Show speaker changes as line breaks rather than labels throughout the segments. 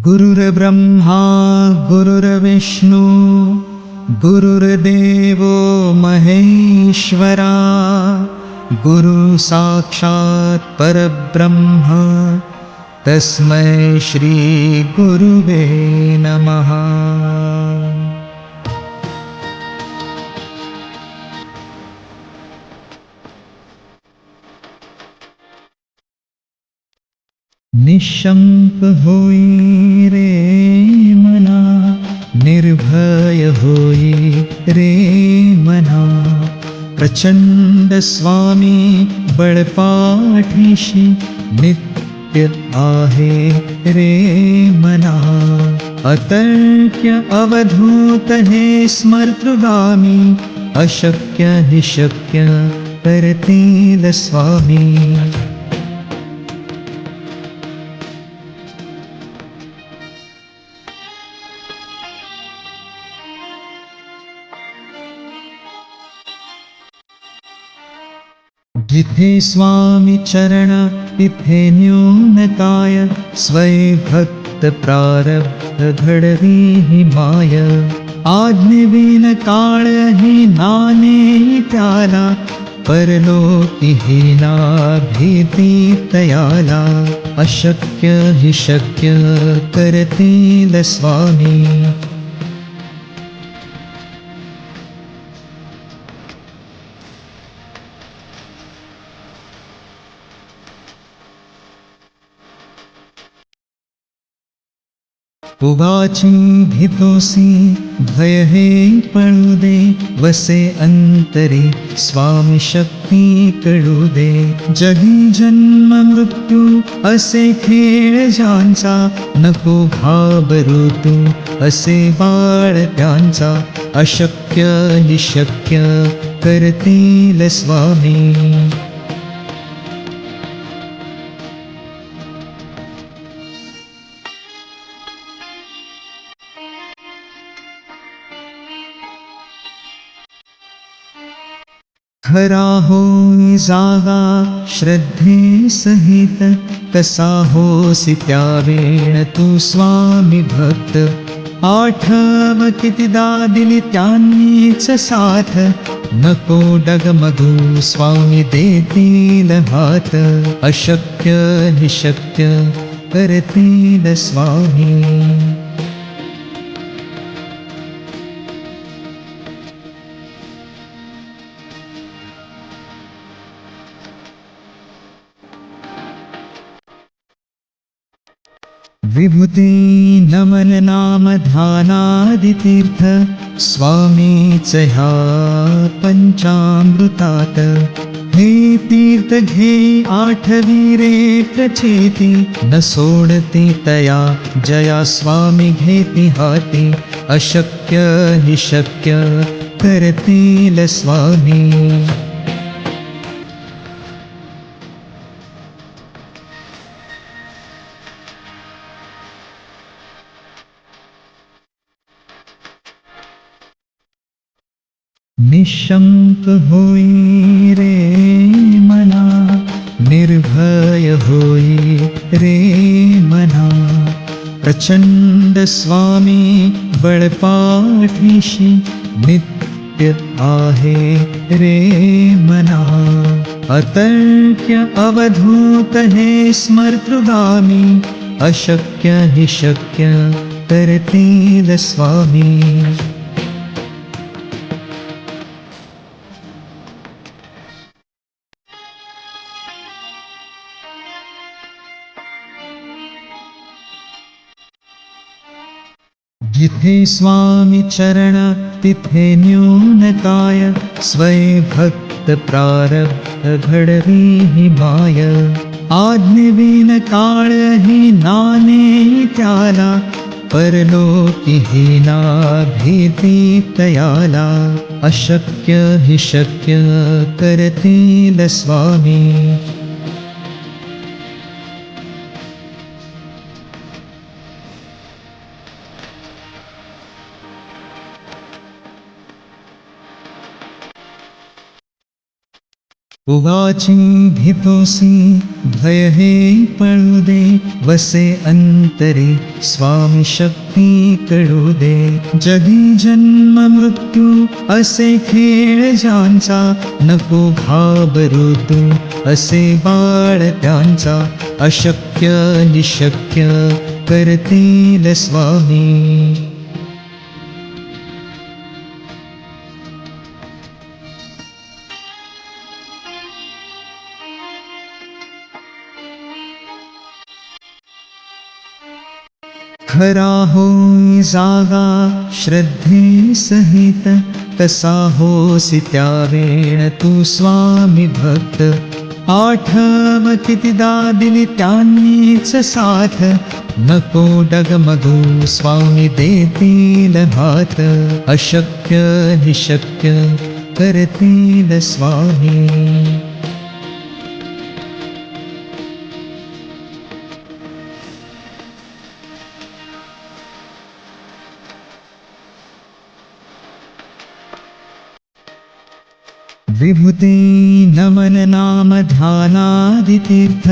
गुरुर्ब्रह्मा गुरुर्विष्णू गुरुर्देवो महेश्वरा गुरु साक्षात् परब्रह्म तस्मै श्री गुरुवे नमः। निशंक होई रे मना, निर्भय होई रे मना, प्रचंड स्वामी बळपाठीशी नित्य आहे रे मना। अतर्क्य अवधूत हे स्मर्तृगामी, अशक्य हि शक्य करतील स्वामी। जिथे स्वामी चरण तिथे न्यूनताय, स्वै भक्त प्रारब्ध घडवी ही माय। आज्ञेविन काळ ही नाने त्याला, परलोकी हीना भीती तयाला। अशक्य हि शक्य करतील स्वामी। उगाची भीतोसी भय हे पळू दे, वसे अंतरी स्वामी शक्ती कळू दे। जगी जन्म मृत्यू असे खेळ ज्यांचा, नको घाबरू तू असे बाळ त्यांचा। अशक्य हि शक्य करतील स्वामी। खरा होई जागा श्रद्धे सहित, कसा होसी त्यावेळ तू स्वामी भक्त। आठव कितीदा दिली त्यांनीच साथ, नको डगमगू स्वामी देतील हात। अशक्य हि शक्य करतील स्वामी। विभूती नमन नाम ध्यानादि तीर्थ, स्वामीच ह्या पंचामृतात। हे तीर्थ घे आठवी रे प्रचिती, न सोडती तया जया स्वामी घेती हाती। अशक्य हि शक्य करतील स्वामी। निशंक होई रे मना, निर्भय होई रे मना, प्रचंड स्वामी बळपाठीशी नित्य आहे रे मना। अतर्क्य अवधूत हे स्मर्तृगामी, अशक्य हि शक्य करतील स्वामी। जिथे स्वामी चरण तिथे न्यूनताय, स्वै भक्त प्रारब्ध घडवी ही माय। आज्ञेविन काळ ही नाने त्याला, परलोकी हीना भीती तयाला। अशक्य हि शक्य करतील स्वामी। उवाची भीतोसी भय हे पळू दे, वसे अंतरे स्वामी शक्ती कळू दे. जगी जन्म मृत्यू असे खेळ ज्यांचा, नको घाबरू तू असे बाळ त्यांचा. अशक्य निशक्य करतील स्वामी. खरा होई जागा श्रद्धे सहित, तसा होसी त्यावेळ तू स्वामी भक्त. आठव कितीदा दिली त्यांनीच साथ, नको डगमगू स्वामी देतील हात. अशक्य निशक्य करतील स्वामी. विभूती नमन नाम ध्यानादितीर्थ,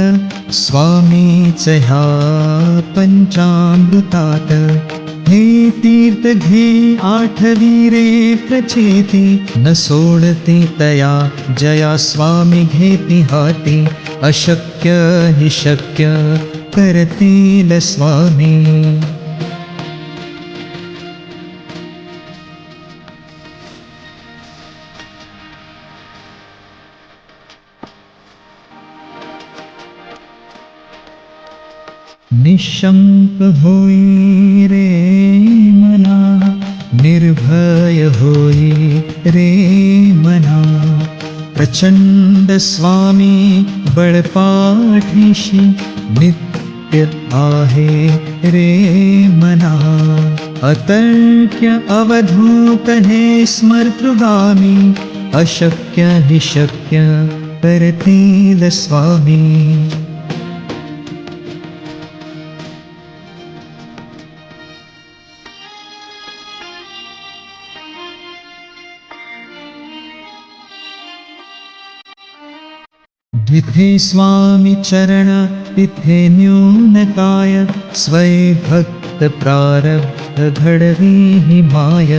स्वामीच ह्या पंचामृतात. हे तीर्थ घे आठवी रे प्रचिती, न सोडते तया जया स्वामी घेती हाती. अशक्य निशक्य करतील स्वामी. निशंक होई रे मना, निर्भय होई रे मना. प्रचंड स्वामी बळपाठीशी, नित्य आहे रे मना. अतर्क्य अवधूत हे स्मर्तृगामी, अशक्य निशक्य करतील स्वामी. जिथे स्वामी चरण तिथे न्यून काय, स्वय भक्त प्रारब्ध घडवी ही माय.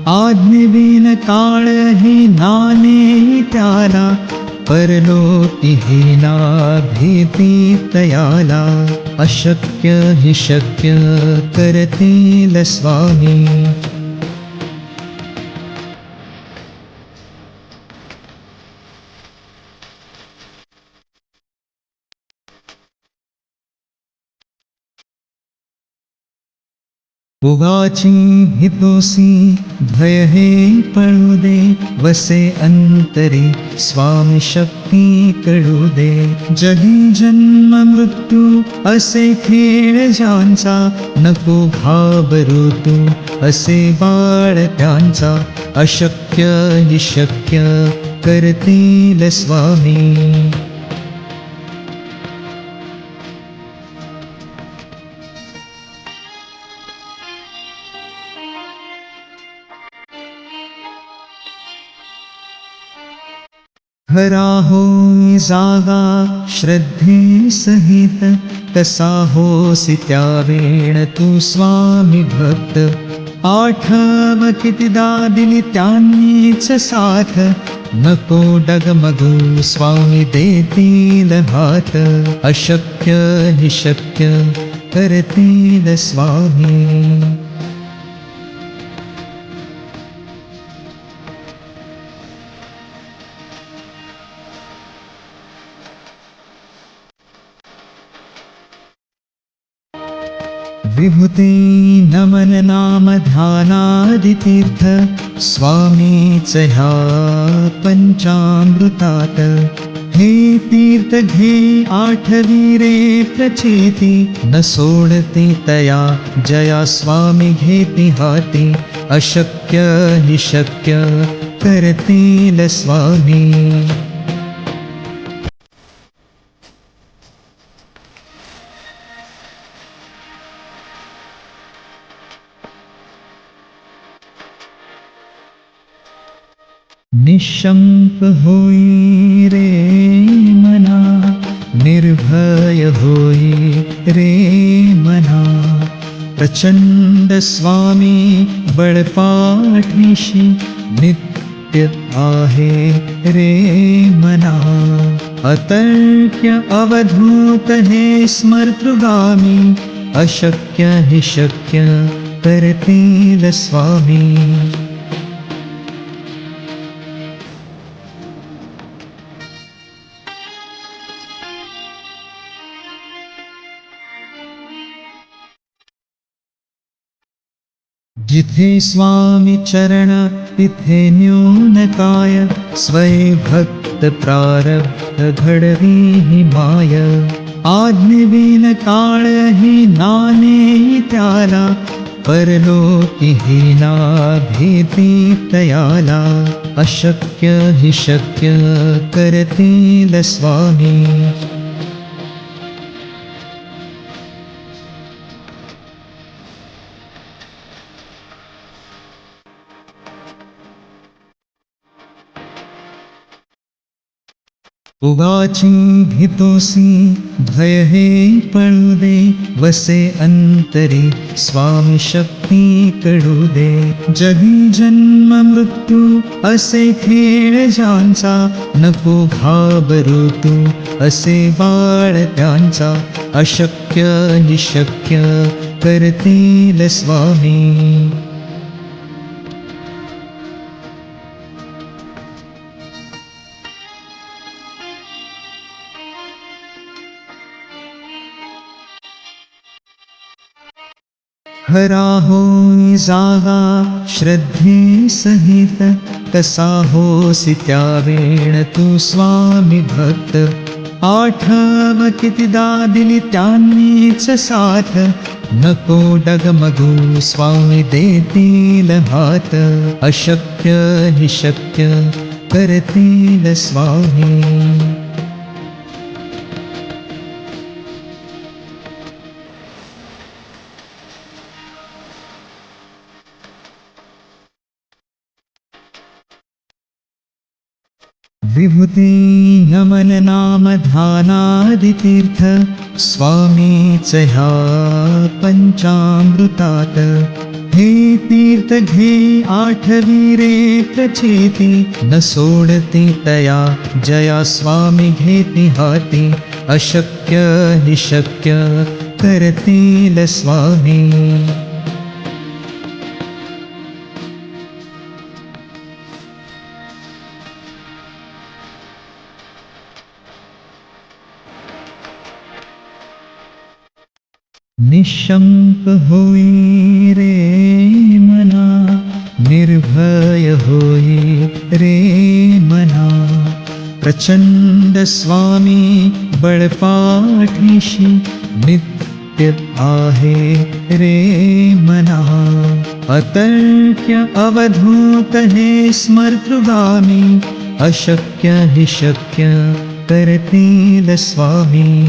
आज्ञेविन काळ ही नाने त्याला, परलोकी ही ना भीती तयाला. अशक्य निशक्य करतील स्वामी. उगाची भीतोसी भय हे पळू दे, वसे अंतरे स्वामी शक्ती कळू दे. जगी जन्म मृत्यू असे खेळ ज्यांचा, नको घाबरू तू असे बाळ त्यांचा. अशक्य निशक्य करतील स्वामी. खरा होई जागा श्रद्धे सहित, तसा होसी त्यावेळ तू स्वामी भक्त. आठव कितीदा दिली त्यांनीच साथ, नको डगमगू स्वामी देतील हात. अशक्य निशक्य करतील स्वामी. विभूती नमन नाम ध्यानादितीर्थ, स्वामीच ह्या पंचामृतात. हे तीर्थ घे आठवी रे प्रचिती, न सोडते तया जया स्वामी घेती हाती. अशक्य निशक्य करतील स्वामी. निशंक होई रे प्रचंड स्वामी बळपाठीशी नित्य आहे रे मना. अतर्क्य अवधूत हे स्मर्तृगामी, अशक्य हि शक्य करतील स्वामी. जिथे स्वामी चरण तिथे न्यून काय, स्वय भक्त प्रारब्ध घडवी ही माय. आज्ञेविन काळ ही नाने त्याला, परलोकी ही ना भीती तयाला. अशक्य हि शक्य करतील स्वामी. उगाची भीतोसी भय हे पळू दे, वसे अंतरी स्वामी शक्ती कडू दे. जगी जन्म मृत्यू असे खेळ ज्यांचा, नको घाबरू तू असे बाळ त्यांचा. अशक्य हि शक्य करतील स्वामी. खरा होई जागा श्रद्धे सहित, कसा होसी त्यावेळ तू स्वामी भक्त. आठव कितीदा दिली त्यांनीच साथ, नको डगमगू स्वामी देतील हात. अशक्य हि शक्य करतील स्वामी. विभूती यमन नाम ध्यानादितीर्थ, स्वामीच ह्या पंचामृतात. हे तीर्थ घे आठवी रे प्रचिती, न सोडती तया जया स्वामी घेती हाती. अशक्य हि शक्य करतील स्वामी. निशंक होई रे मना, निर्भय होई रे मना. प्रचंड स्वामी बळपाठीशी नित्य आहे रे मना. अतर्क्य अवधूत हे स्मर्तृगामी, अशक्य हि शक्य करतील स्वामी.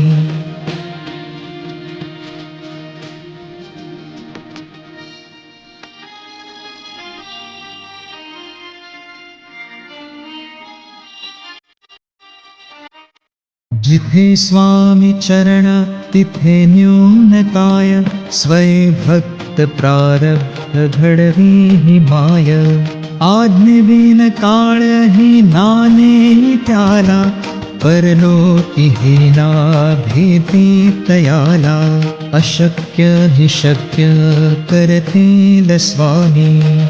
जिथे स्वामी चरण तिथे न्यून काय, स्वय भक्त प्रारब्ध घडवी ही माय. आज्ञेविन काळ ही नाने त्याला, परलोकी ही ना भीती तयाला. अशक्य हि शक्य करतील स्वामी.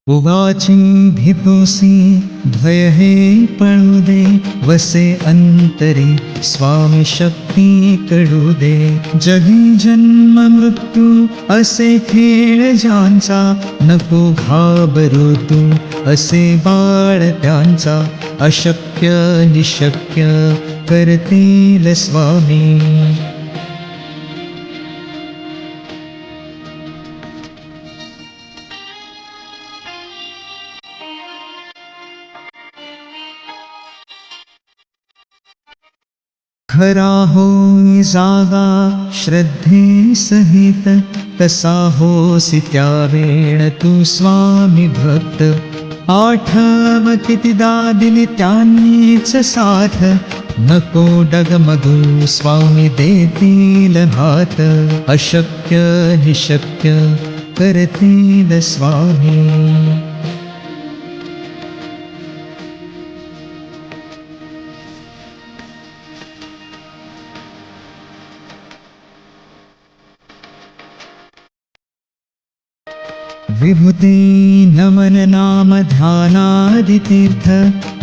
उगाची भीतोसी भय हे पळू दे, वसे अंतरी स्वामी शक्ती कडू दे. जगी जन्म मृत्यू असे खेळ ज्यांचा, नको घाबरू तू असे बाळ त्यांचा. अशक्य हि शक्य करतील स्वामी. खरा होई जागा श्रद्धे सहित, तसा होसी त्या वेळ तू स्वामी भक्त. आठव कितीदा दिली त्यांनीच साथ, नको डगमगू स्वामी देतील हात. अशक्य हि शक्य करतील स्वामी. विभूती नमन नाम ध्यानादितीर्थ,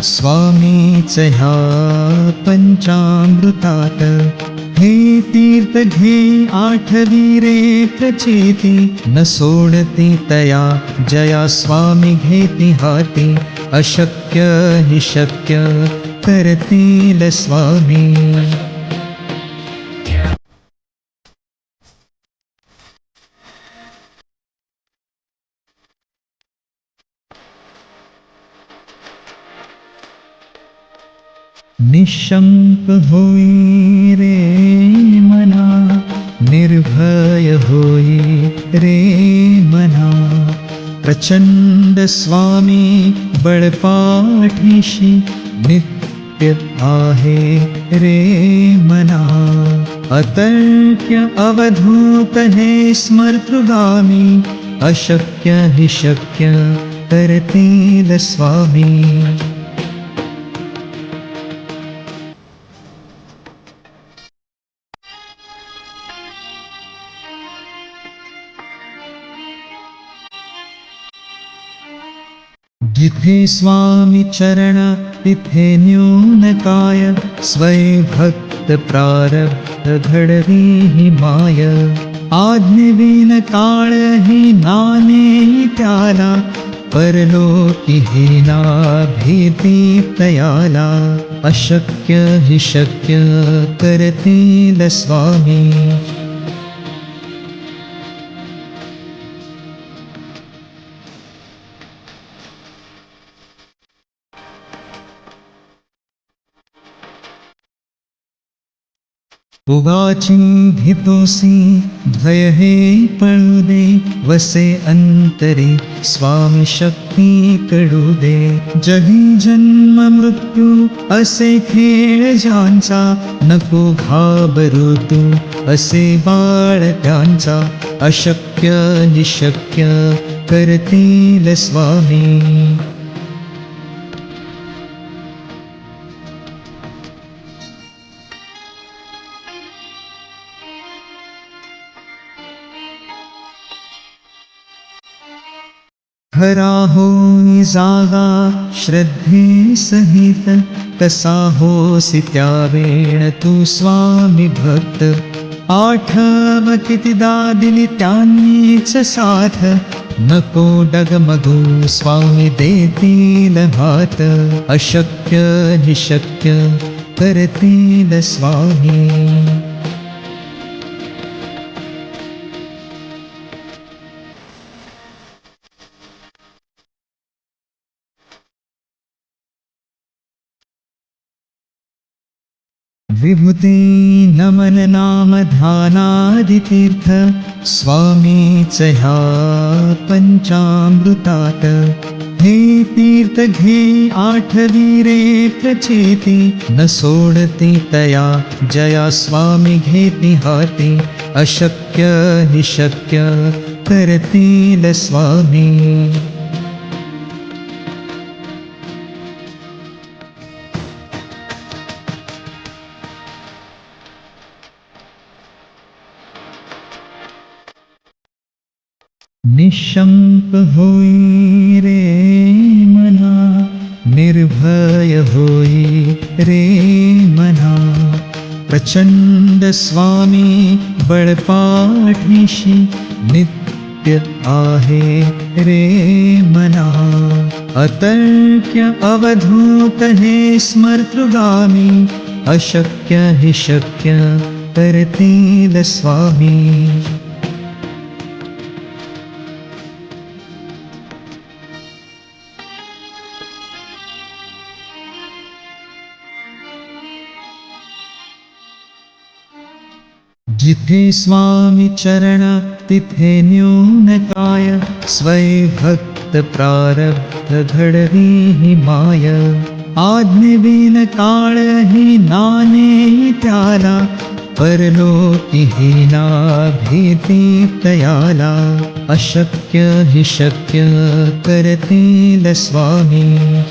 स्वामीच ह्या पंचामृतात. हे तीर्थ घे आठवी रे प्रचिती, न सोडती तया जया स्वामी घेती हाती. अशक्य हि शक्य करतील स्वामी. निशंक होई रे मना, निर्भय होई रे मना. प्रचंड स्वामी बळपाठीशी, नित्य आहे रे मना. अतर्क्य अवधूत हे स्मर्तृगामी, अशक्य हि शक्य करतील स्वामी. जिथे स्वामी चरण तिथे न्यून काय, स्वय भक्त प्रारब्ध घडवी ही माय. आज्ञेविन काळ ही नाने त्याला, परलोकी हीना भीती तयाला. अशक्य हि शक्य करतील स्वामी. उगाची भीतोसी भय हे पळू दे, वसे अंतरी स्वामी शक्ती कडू दे. जगी जन्म मृत्यू असे खेळ ज्यांचा, नको घाबरू तू असे बाळ त्यांचा. अशक्य हि शक्य करतील स्वामी. खरा होई जागा श्रद्धे सहित, तसा होसी त्या वेळ तू स्वामी भक्त. आठव कितीदा दिली त्यांनीच साथ, नको डगमगू स्वामी देतील हात. अशक्य हि शक्य करतील स्वामी. विभूती नमन नाम ध्यानादितीर्थ, स्वामीच ह्या पंचामृतात. हे तीर्थ घे आठवी रे प्रचिती, न सोडती तया जया स्वामी घेती हाती. अशक्य हि शक्य करतील स्वामी. निशंक होई रे मना, निर्भय होई रे मना. प्रचंड स्वामी बळपाठीशी, नित्य आहे रे मना. अतर्क्य अवधूत हे स्मर्तृगामी, अशक्य हि शक्य करतील स्वामी. जिथे स्वामी चरण तिथे न्यून काय, स्वै भक्त प्रारब्ध घडवी ही माय. आज्ञेविन काळ ही नाने त्याला, परलोकी हीना भीती तयाला. अशक्य हि शक्य करतील स्वामी.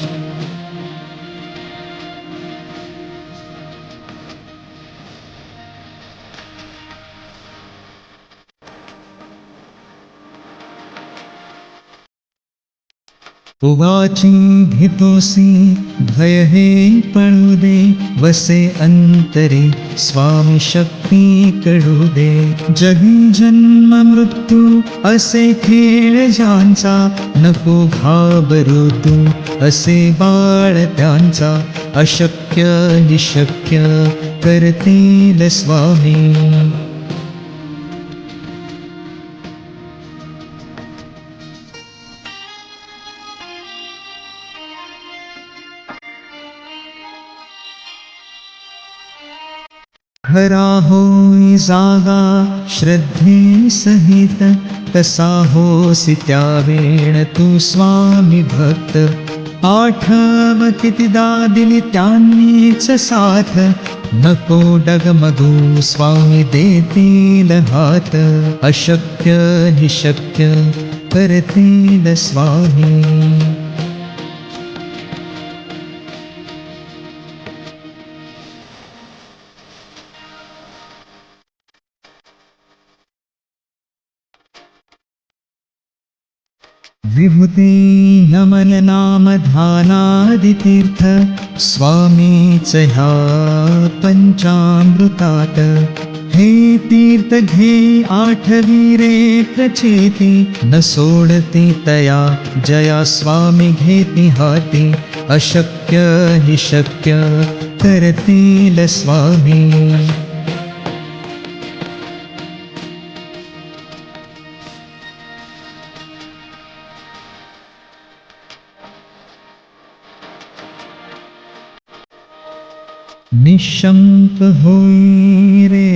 उवाची भीतोसी भय हे पळू दे, वसे अंतरे स्वामी शक्ती कळू दे. जगी जन्म मृत्यू असे खेळ ज्यांचा, नको घाबरू तू असे बाळ त्यांचा. अशक्य हि शक्य करतील स्वामी. खरा होई जागा श्रद्धे सहित, तसा होसी त्या वेळ तू स्वामी भक्त. आठव कितीदा दिली त्यांनीच साथ, नको डगमगू स्वामी देतील हात. अशक्य हि शक्य करतील स्वामी. विभूती नमन नाम ध्यानादितीर्थ, स्वामीच ह्या पंचामृतात. हे तीर्थ घे आठवी रे प्रचिती, न सोडती तया जया स्वामी घेती हाती. अशक्य हि शक्य करतील स्वामी. निशंक होई रे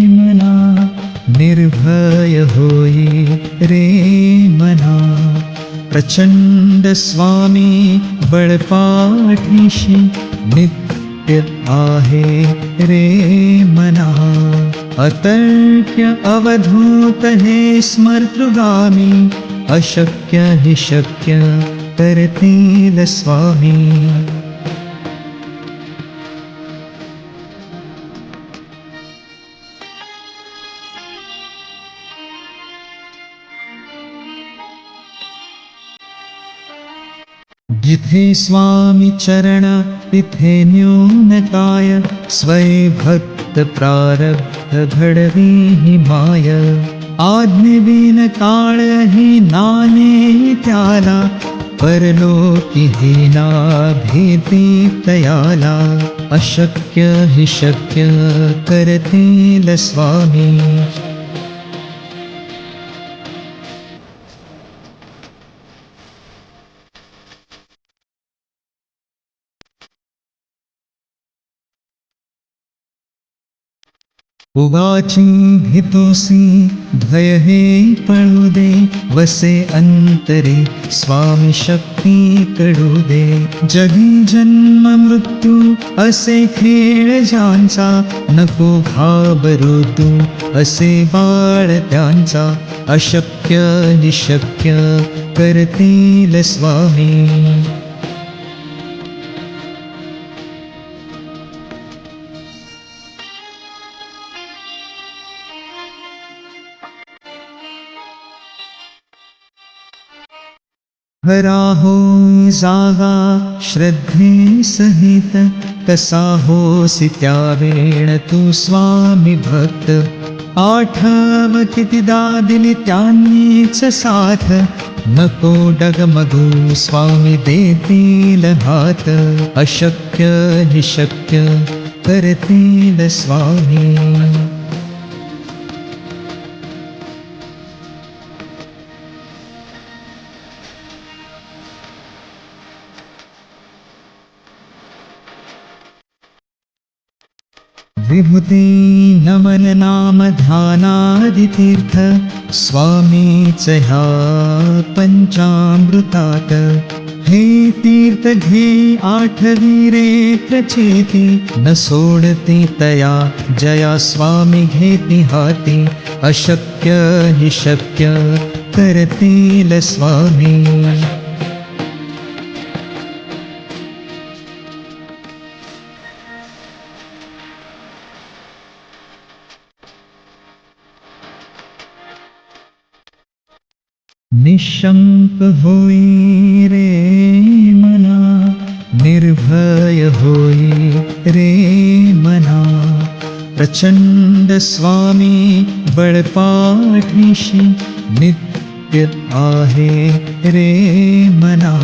मना, निर्भय होई रे मना. प्रचंड स्वामी बळपाठीशी, नित्य आहे रे मना. अतर्क्य अवधूत हे स्मर्तृगामी, अशक्य हि शक्य करतील स्वामी. जिथे स्वामी चरण तिथे न्यून काय, स्वै भक्त प्रारब्ध घडवी ही माय. आज्ञेविन काळ ही नाने त्याला, परलोकी हीना भीती तयाला. अशक्य हि शक्य करतील स्वामी. उवाची भीतोसी भय हे पळू दे, वसे अंतरे स्वामी शक्ती कळू दे. जगी जन्म मृत्यू असे खेळ ज्यांचा, नको घाबरू तू असे बाळ त्यांचा. अशक्य हि शक्य करतील स्वामी. खरा होई जागा श्रद्धे सहित, तसा होसी त्या वेळ तू स्वामी भक्त. आठव कितीदा दिली त्यांनीच साथ, नको डगमगू स्वामी देतील हात. अशक्य हि शक्य करतील स्वामी. विभूती नमन नाम ध्यानादितीर्थ स्वामीच ह्या पंचामृतात हे तीर्थ घे आठवी रे प्रचिती न सोडती तया जया स्वामी घेती हाती अशक्य हि शक्य करतील स्वामी निशंक होई रे मना निर्भय होई रे मना प्रचंड स्वामी बळपाठीशी नित्य आहे रे मना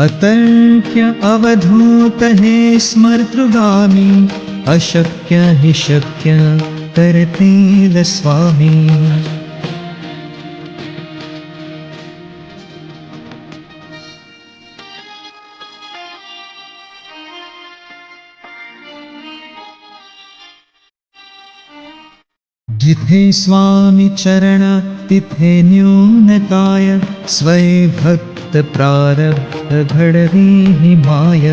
अतर्क्य अवधूत हे स्मर्तृगामी अशक्य हि शक्य करतील स्वामी जिथे स्वामी चरण तिथे न्यून काय स्वय भक्त प्रारब्ध घडवी हि माय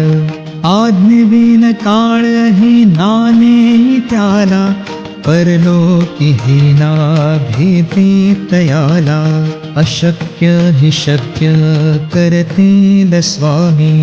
आज्ञविन काळ हि नाने त्याला परलोकी हीना भीती तयाला अशक्य हि शक्य करतील स्वामी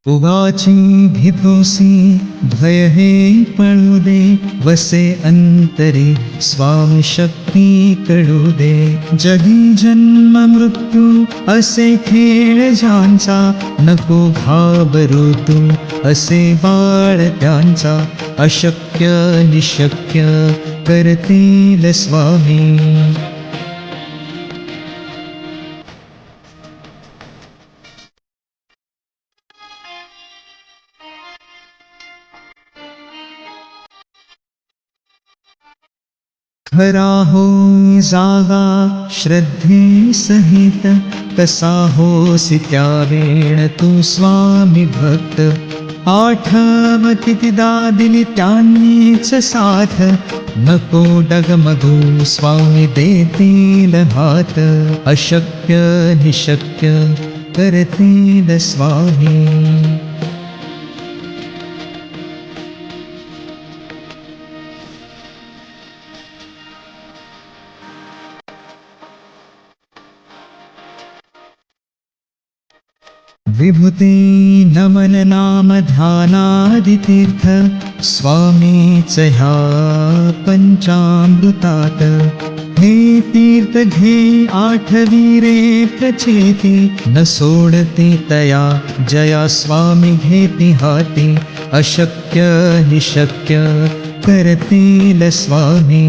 उगाची भीतोसी भय हे पळू दे वसे अंतरी स्वामी शक्ती कळू दे जगी जन्म मृत्यू असे खेळ ज्यांचा नको घाबरू तू असे बाळ त्यांचा अशक्य निशक्य करतील स्वामी खरा हो जागा श्रद्धे सहित कसा होसी त्यावेळ तू स्वामी भक्त आठव कितीदा दिली त्यांनीच साथ नको डगमगू स्वामी देतील हात अशक्य निशक्य करतील स्वामी विभूती नमन नाम ध्यानादितीर्थ स्वामीच ह्या पंचामृतात हे तीर्थ घे आठवी रे प्रचिती न सोडती तया जया स्वामी घेती हाती अशक्य हि शक्य करतील स्वामी